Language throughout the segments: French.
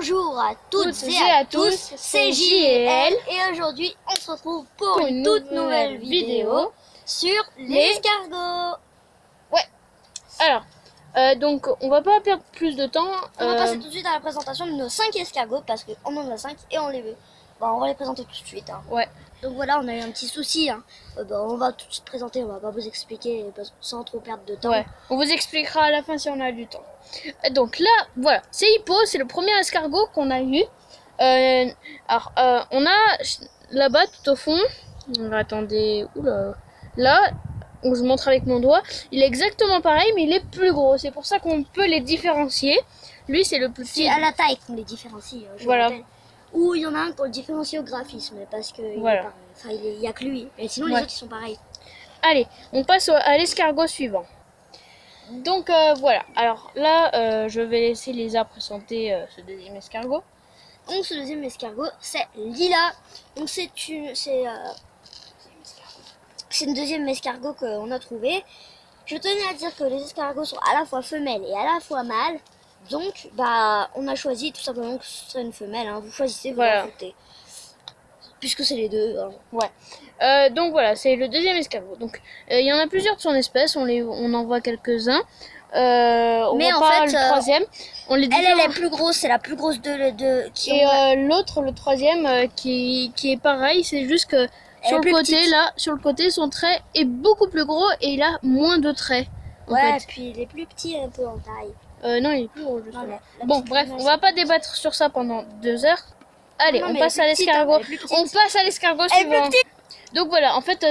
Bonjour à toutes et à tous, c'est JL et aujourd'hui on se retrouve pour une toute nouvelle vidéo sur les escargots. Ouais, alors, donc on va pas perdre plus de temps. On va passer tout de suite à la présentation de nos 5 escargots parce qu'on en a 5 et on les veut. Bon, on va les présenter tout de suite. Hein. Ouais. Donc voilà, on a eu un petit souci. Hein. On va tout de suite présenter, on va pas vous expliquer sans trop perdre de temps. Ouais, on vous expliquera à la fin si on a du temps. Donc là, voilà, c'est Hippo, c'est le premier escargot qu'on a eu. On a là-bas tout au fond. Attendez, oula, là, où je montre avec mon doigt, il est exactement pareil, mais il est plus gros. C'est pour ça qu'on peut les différencier. Lui, c'est le plus petit. C'est à la taille qu'on les différencie. Voilà. Ou il y en a un pour le différencier au graphisme, parce que voilà. il n'y a que lui. Et sinon, les autres, ils sont pareils. Allez, on passe à l'escargot suivant. Donc voilà, alors là, je vais laisser Lisa présenter ce deuxième escargot. Donc ce deuxième escargot, c'est Lila. Donc c'est une deuxième escargot qu'on a trouvé. Je tenais à dire que les escargots sont à la fois femelles et à la fois mâles. Donc, on a choisi tout simplement que ce serait une femelle. Hein. Vous choisissez, vous en foutez. Puisque c'est les deux. Hein. Ouais. Donc voilà, c'est le deuxième escargot. Donc il y en a plusieurs de son espèce. On en voit quelques-uns. Mais en fait, le troisième, elle est plus grosse. C'est la plus grosse l'autre, le troisième, qui est pareil. C'est juste que sur le côté, son trait est beaucoup plus gros et il a moins de traits. Ouais, puis il est plus petit un peu en taille. Non, il est plus gros justement. Bon, bref, on va pas débattre sur ça pendant 2 heures. Allez, on passe à l'escargot. On passe à l'escargot suivant. Donc voilà, en fait,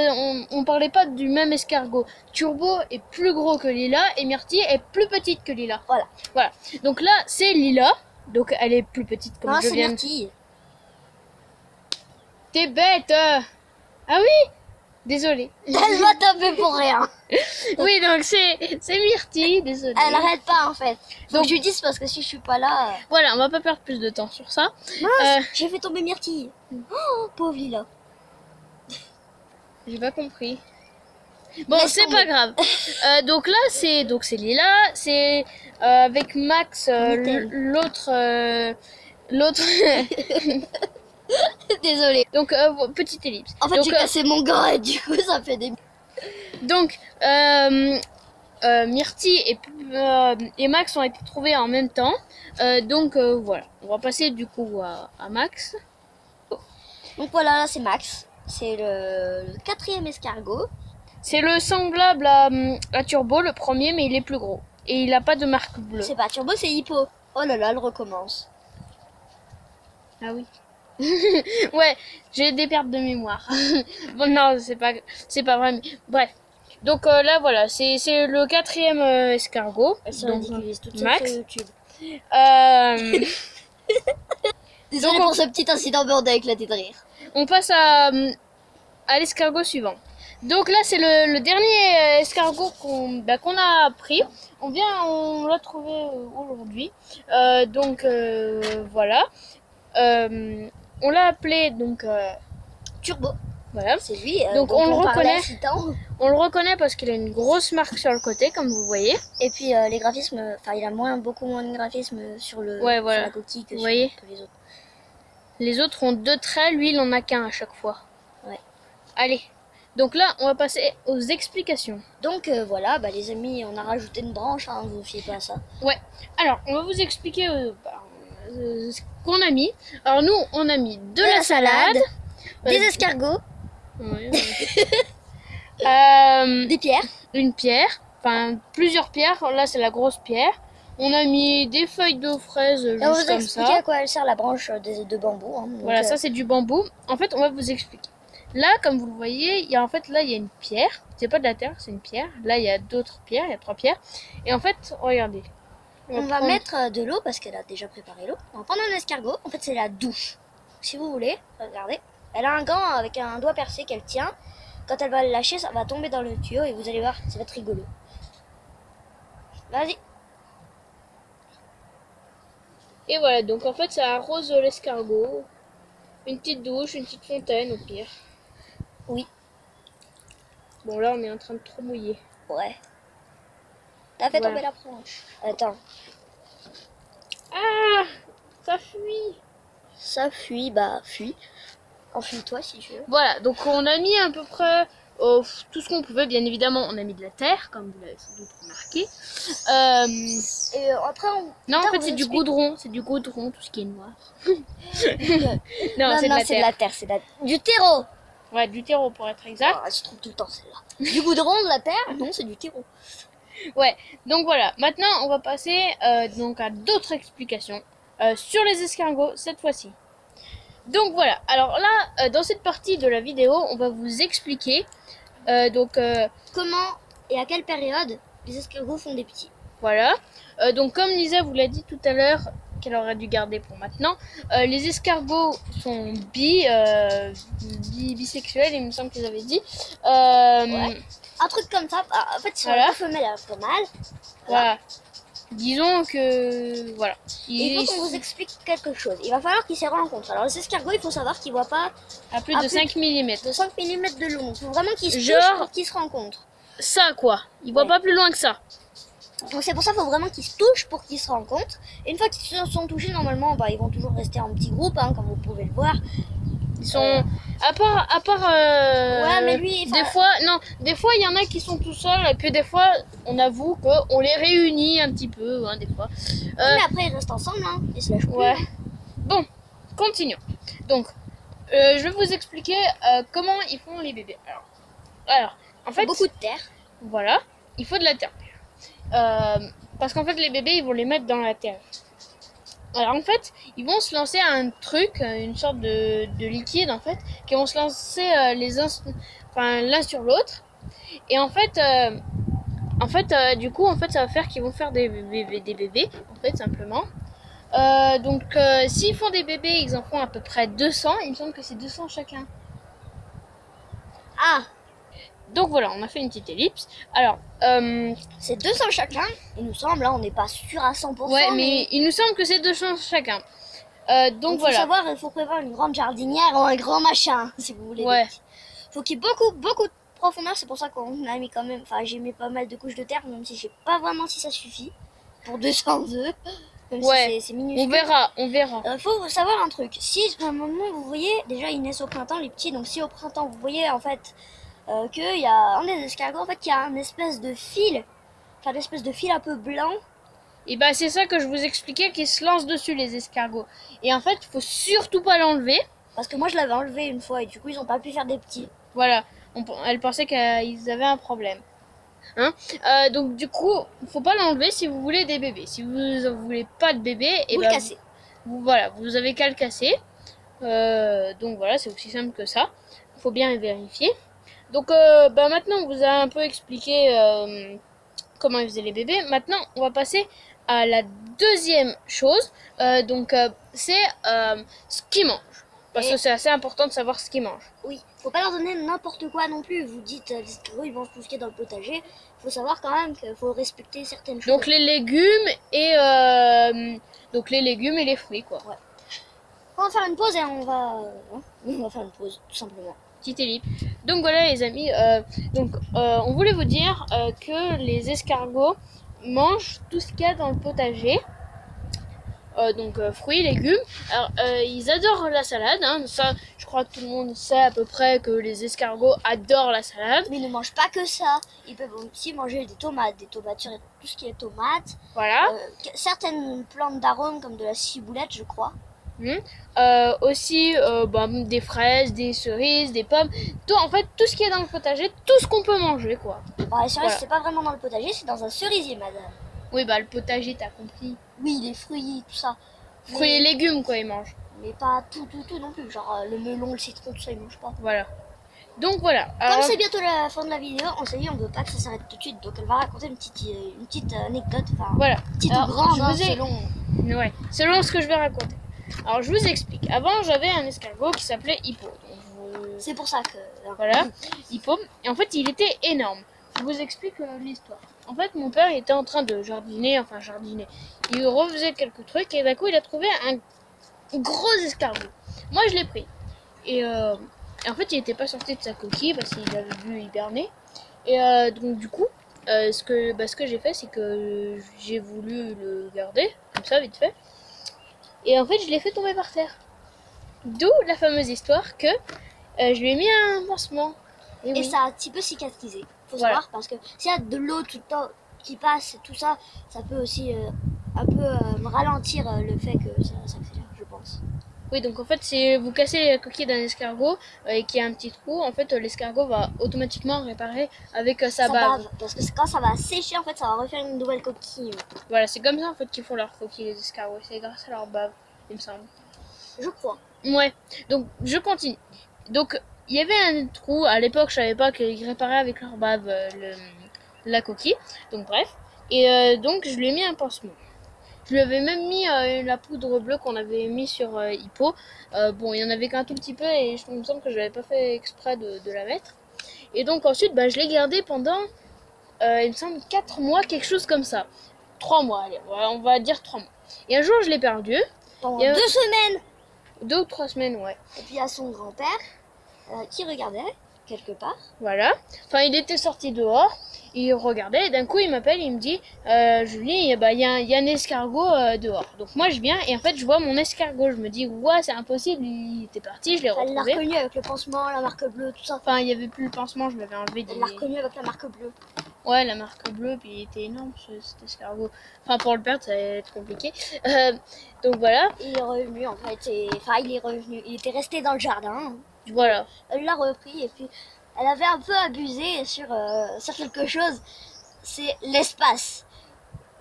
on parlait pas du même escargot. Turbo est plus gros que Lila et Myrtille est plus petite que Lila. Voilà. Donc là, c'est Lila. Donc elle est plus petite comme je viens. Myrtille. T'es bête. Ah oui. Désolée. Elle m'a tapé pour rien. Oui, donc c'est Myrtille, désolée. Elle arrête pas en fait. Donc je lui dis parce que si je suis pas là. Voilà, on va pas perdre plus de temps sur ça. J'ai fait tomber Myrtille. Oh, pauvre Lila. J'ai pas compris. Bon, c'est pas grave. Donc là, c'est Lila, c'est avec Max, l'autre. Désolée. Donc petite ellipse. En fait, j'ai cassé mon gant et du coup, ça fait des. Donc Myrtille et Max ont été trouvés en même temps. Donc voilà, on va passer du coup à Max. Donc voilà, là c'est Max. C'est le 4e escargot. C'est le semblable à Turbo, le premier, mais il est plus gros. Et il n'a pas de marque bleue. C'est pas Turbo, c'est Hippo. Oh là là, elle recommence. Ah oui. Ouais, j'ai des pertes de mémoire. Bon, non, c'est pas vrai. Mais... Bref. Donc là, voilà, c'est le 4e escargot. Elle se donc, ridiculise toute Max. sur YouTube. donc, Désolée pour ce petit incident, mais on a éclaté de rire. On passe à l'escargot suivant. Donc là, c'est le dernier escargot qu'on a pris. On l'a trouvé aujourd'hui. Voilà. On l'a appelé Turbo. Voilà. C'est lui. Donc on le reconnaît. On le reconnaît parce qu'il a une grosse marque sur le côté, comme vous voyez. Et puis les graphismes, il a beaucoup moins de graphismes sur sur la coquille que les autres. Les autres ont 2 traits, lui il en a qu'un à chaque fois. Ouais. Allez. Donc là, on va passer aux explications. Donc voilà, les amis, on a rajouté une branche, hein, vous fiez pas à ça. Ouais. Alors, on va vous expliquer ce qu'on a mis. Alors nous, on a mis de la salade, des escargots, des pierres, une pierre, enfin plusieurs pierres. Là, c'est la grosse pierre. On a mis des feuilles de fraises juste comme ça. On va vous expliquer à quoi elle sert la branche de bambou. Hein, voilà, ça c'est du bambou. En fait, on va vous expliquer. Là, comme vous le voyez, il y a une pierre. C'est pas de la terre, c'est une pierre. Là, il y a d'autres pierres, il y a 3 pierres. Et en fait, regardez. On va mettre de l'eau parce qu'elle a déjà préparé l'eau. On va prendre un escargot. En fait, c'est la douche. Si vous voulez, regardez. Elle a un gant avec un doigt percé qu'elle tient. Quand elle va le lâcher, ça va tomber dans le tuyau et vous allez voir, ça va être rigolo. Vas-y. Et voilà, donc en fait, ça arrose l'escargot. Une petite douche, une petite fontaine au pire. Oui. Bon, là, on est en train de trop mouiller. Ouais. T'as fait tomber la branche. Attends. Ah, ça Ça fuit. Ça fuit, bah fuis. Enfuis-toi si tu veux. Voilà, donc on a mis à peu près tout ce qu'on pouvait. Bien évidemment, on a mis de la terre, comme vous l'avez sans doute remarqué. Et après, non, en fait, c'est du goudron. C'est du goudron, tout ce qui est noir. non, c'est de la terre. C'est du terreau. Ouais, du terreau pour être exact. Oh, je trouve tout le temps celle-là. Du goudron, de la terre? Non, c'est du terreau. Ouais, donc voilà. Maintenant, on va passer donc à d'autres explications sur les escargots cette fois-ci. Donc voilà. Alors là, dans cette partie de la vidéo, on va vous expliquer comment et à quelle période les escargots font des petits. Voilà. Donc comme Lisa vous l'a dit tout à l'heure, qu'elle aurait dû garder pour maintenant, les escargots sont bisexuels, il me semble qu'ils avaient dit. Ouais. Un truc comme ça. En fait, sur la femelle, elle a pas mal. Voilà. Disons que voilà. Il faut qu'on vous explique quelque chose. Il va falloir qu'ils se rencontrent. Alors les escargots, il faut savoir qu'ils voient pas à plus de 5 mm. De 5 mm de long. Il faut vraiment qu'ils se touchent pour qu'ils se rencontrent. Ça quoi. Ils voient pas plus loin que ça. Donc c'est pour ça qu'il faut vraiment qu'ils se touchent pour qu'ils se rencontrent. Et une fois qu'ils se sont touchés, normalement, bah, ils vont toujours rester en petit groupe, hein, comme vous pouvez le voir. Ils sont à part ouais, mais lui, des fois il y en a qui sont tout seuls et puis des fois on avoue qu'on les réunit un petit peu, hein, des fois. Mais après ils restent ensemble, hein, ils se lâchent plus. Ouais. Bon, continuons. Donc je vais vous expliquer comment ils font les bébés. Alors en fait beaucoup de terre. Voilà, il faut de la terre. Parce qu'en fait les bébés ils vont les mettre dans la terre. Alors en fait, ils vont se lancer à un truc, une sorte de liquide en fait, qui vont se lancer l'un sur l'autre. Et en fait, du coup, en fait, ça va faire qu'ils vont faire des bébés, en fait, simplement. Donc, s'ils font des bébés, ils en font à peu près 200. Il me semble que c'est 200 chacun. Ah. Donc voilà, on a fait une petite ellipse. Alors, c'est 200 chacun, il nous semble, hein, on n'est pas sûr à 100%. Ouais, mais il nous semble que c'est 200 chacun. Donc voilà. Faut savoir, il faut prévoir une grande jardinière ou un grand machin, si vous voulez. Ouais. Faut qu'il y ait beaucoup de profondeur, c'est pour ça qu'on a mis quand même, enfin j'ai mis pas mal de couches de terre, même si je sais pas vraiment si ça suffit pour 200 œufs. Même ouais, si c'est minuscule. On verra. Faut savoir un truc, si à un moment vous voyez, déjà ils naissent au printemps les petits, donc si au printemps vous voyez en fait qu'il y a un des escargots, en fait il y a une espèce de fil, enfin une espèce de fil un peu blanc. Et bah c'est ça que je vous expliquais, qu'ils se lancent dessus les escargots. Et en fait il faut surtout pas l'enlever. Parce que moi je l'avais enlevé une fois et du coup ils ont pas pu faire des petits. Voilà, elle pensait qu'ils avaient un problème. Hein, donc du coup, faut pas l'enlever si vous voulez des bébés. Si vous voulez pas de bébé, vous le cassez. Voilà, vous avez qu'à le casser. Donc voilà, c'est aussi simple que ça. Faut bien vérifier. Donc maintenant, on vous a un peu expliqué comment ils faisaient les bébés. Maintenant, on va passer à la deuxième chose. C'est ce qu'ils mangent. Parce que c'est assez important de savoir ce qu'ils mangent. Oui, faut pas leur donner n'importe quoi non plus. Vous dites les escargots ils mangent tout ce qui est dans le potager. Faut savoir quand même qu'il faut respecter certaines choses. Donc les légumes et les fruits quoi. Ouais. On va faire une pause et on va faire une pause tout simplement. Petite ellipse. Donc voilà les amis, on voulait vous dire que les escargots mangent tout ce qu'il y a dans le potager. Fruits, légumes. Alors, ils adorent la salade, hein. Ça, je crois que tout le monde sait à peu près que les escargots adorent la salade. Mais ils ne mangent pas que ça. Ils peuvent aussi manger des tomates sur tout ce qui est tomates. Voilà. Certaines plantes d'arômes comme de la ciboulette, je crois. Aussi des fraises, des cerises, des pommes. En fait, tout ce qui est dans le potager, tout ce qu'on peut manger, quoi. Bon, les cerises, c'est pas vraiment dans le potager, c'est dans un cerisier, madame. Oui, bah le potager, t'as compris. Oui, les fruits, tout ça. Fruits et légumes, quoi, ils mangent. Mais pas tout non plus. Genre le melon, le citron, tout ça, ils mangent pas. Voilà. Donc voilà. Comme c'est bientôt la fin de la vidéo, on s'est dit on veut pas que ça s'arrête tout de suite. Donc elle va raconter une petite anecdote. Enfin, voilà. Petite ou grande, selon... Ouais, selon ce que je vais raconter. Alors je vous explique. Avant, j'avais un escargot qui s'appelait Hippo. C'est pour ça que... Voilà, Hippo. Et en fait, il était énorme. Je vous explique l'histoire. En fait, mon père il était en train de jardiner. Il refaisait quelques trucs et d'un coup, il a trouvé un gros escargot. Moi, je l'ai pris. Et en fait, il n'était pas sorti de sa coquille parce qu'il avait dû hiberner. Et donc, du coup, ce que j'ai fait, c'est que j'ai voulu le garder, comme ça, vite fait. Et en fait, je l'ai fait tomber par terre. D'où la fameuse histoire que je lui ai mis un pansement. Et oui. Ça a un petit peu cicatrisé. Faut savoir, parce que s'il y a de l'eau tout le temps qui passe, tout ça, ça peut aussi un peu ralentir le fait que ça s'accélère, je pense. Oui, donc en fait, si vous cassez la coquille d'un escargot et qu'il y a un petit trou, en fait, l'escargot va automatiquement réparer avec sa bave. Parce que quand ça va sécher, en fait, ça va refaire une nouvelle coquille. Voilà, c'est comme ça en fait qu'ils font leur coquille, les escargots. C'est grâce à leur bave, il me semble. Je crois. Ouais, donc je continue. Donc, il y avait un trou, à l'époque, je savais pas qu'ils réparaient avec leur bave la coquille. Donc bref, et donc je lui ai mis un pansement. Je lui avais même mis la poudre bleue qu'on avait mis sur Hippo. Bon, il y en avait qu'un tout petit peu et il me semble que je n'avais pas fait exprès de la mettre. Et donc ensuite, bah, je l'ai gardé pendant, il me semble, 4 mois, quelque chose comme ça. 3 mois, allez, on va dire 3 mois. Et un jour, je l'ai perdu. Pendant 2 semaines. 2 ou 3 semaines, ouais. Et puis il y a son grand-père qui regardait quelque part. Voilà. Enfin, il était sorti dehors, il regardait, et d'un coup, il m'appelle, il me dit Julie, bah, il y a un escargot dehors. Donc moi, je viens, et en fait, je vois mon escargot. Je me dis, ouais, c'est impossible, il était parti, je l'ai retrouvé. Elle l'a reconnu avec le pansement, la marque bleue, tout ça. Enfin, il n'y avait plus le pansement, je l'avais enlevé. Elle l'a reconnu avec la marque bleue. Ouais, la marque bleue, puis il était énorme, cet escargot. Enfin, pour le perdre, ça va être compliqué. Donc voilà. Il est revenu, en fait. Enfin, il est revenu. Il était resté dans le jardin. Voilà. Elle l'a repris, et puis elle avait un peu abusé sur quelque chose. C'est l'espace.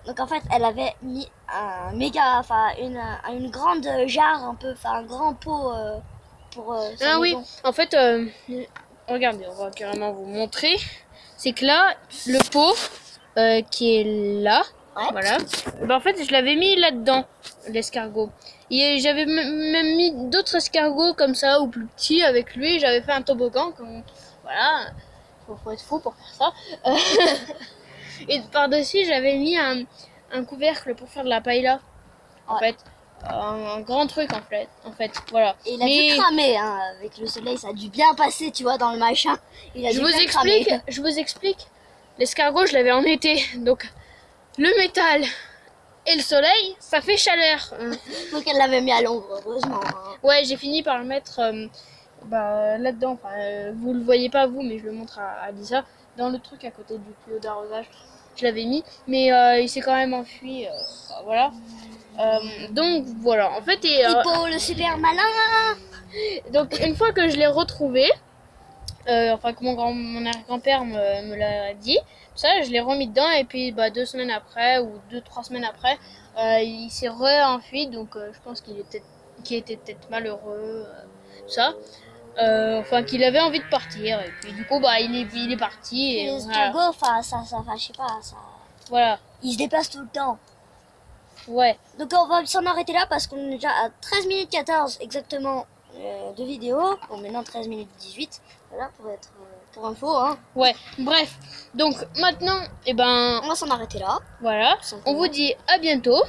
Donc en fait, elle avait mis un méga, enfin une grande jarre, un grand pot pour sa maison. Oui, en fait, regardez, on va carrément vous montrer. C'est que là, le pot qui est là, ouais. Voilà. Ben, en fait, je l'avais mis là-dedans, l'escargot. Et j'avais même mis d'autres escargots comme ça, ou plus petits, avec lui. J'avais fait un toboggan. Voilà, faut être fou pour faire ça. Et par-dessus, j'avais mis un couvercle pour faire de la paella. En fait, un grand truc en fait, voilà. Et il a dû cramer, hein, avec le soleil, ça a dû bien passer, tu vois, dans le machin. Je vous explique. L'escargot, je l'avais en été, donc le métal et le soleil, ça fait chaleur. Donc elle l'avait mis à l'ombre, heureusement. Hein. Ouais, j'ai fini par le mettre là-dedans. Enfin, vous le voyez pas vous, mais je le montre à Lisa, dans le truc à côté du tuyau d'arrosage. Je l'avais mis, mais il s'est quand même enfui. Voilà. Donc voilà, en fait, Hippo, le super malin. Donc une fois que je l'ai retrouvé, enfin que mon arrière-grand-père me l'a dit, ça, je l'ai remis dedans et puis 2 semaines après ou 2-3 semaines après, il s'est re-enfui, donc je pense qu'il était peut-être malheureux, tout ça. Enfin qu'il avait envie de partir et puis du coup il est parti. Et l'escargot, enfin ça, je sais pas, ça. Voilà. Il se déplace tout le temps. Ouais. Donc on va s'en arrêter là parce qu'on est déjà à 13 minutes 14 exactement de vidéo. Bon, maintenant 13 minutes 18. Voilà, pour info. Hein. Ouais, bref. Donc maintenant, on va s'en arrêter là. Voilà. On vous dit à bientôt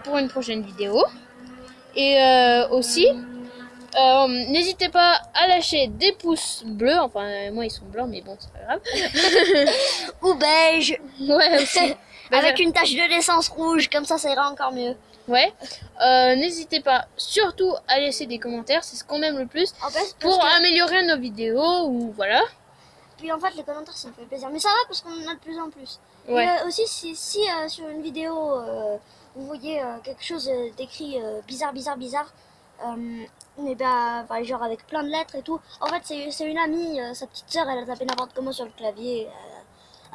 pour une prochaine vidéo. Et aussi, n'hésitez pas à lâcher des pouces bleus. Enfin, moi ils sont blancs, mais bon, c'est pas grave. Ou beige. Ouais, aussi. Avec une tache de naissance rouge, comme ça ira encore mieux. Ouais. N'hésitez pas surtout à laisser des commentaires, c'est ce qu'on aime le plus, en fait, pour améliorer nos vidéos ou voilà. Puis en fait les commentaires ça me fait plaisir, mais ça va parce qu'on en a de plus en plus. Ouais. Et aussi si sur une vidéo vous voyez quelque chose d'écrit bizarre, mais genre avec plein de lettres et tout. En fait c'est une amie, sa petite sœur, elle a tapé n'importe comment sur le clavier.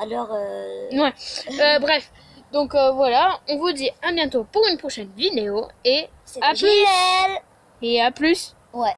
Alors ouais. Bref. Donc voilà, on vous dit à bientôt pour une prochaine vidéo et à plus. Et à plus. Ouais.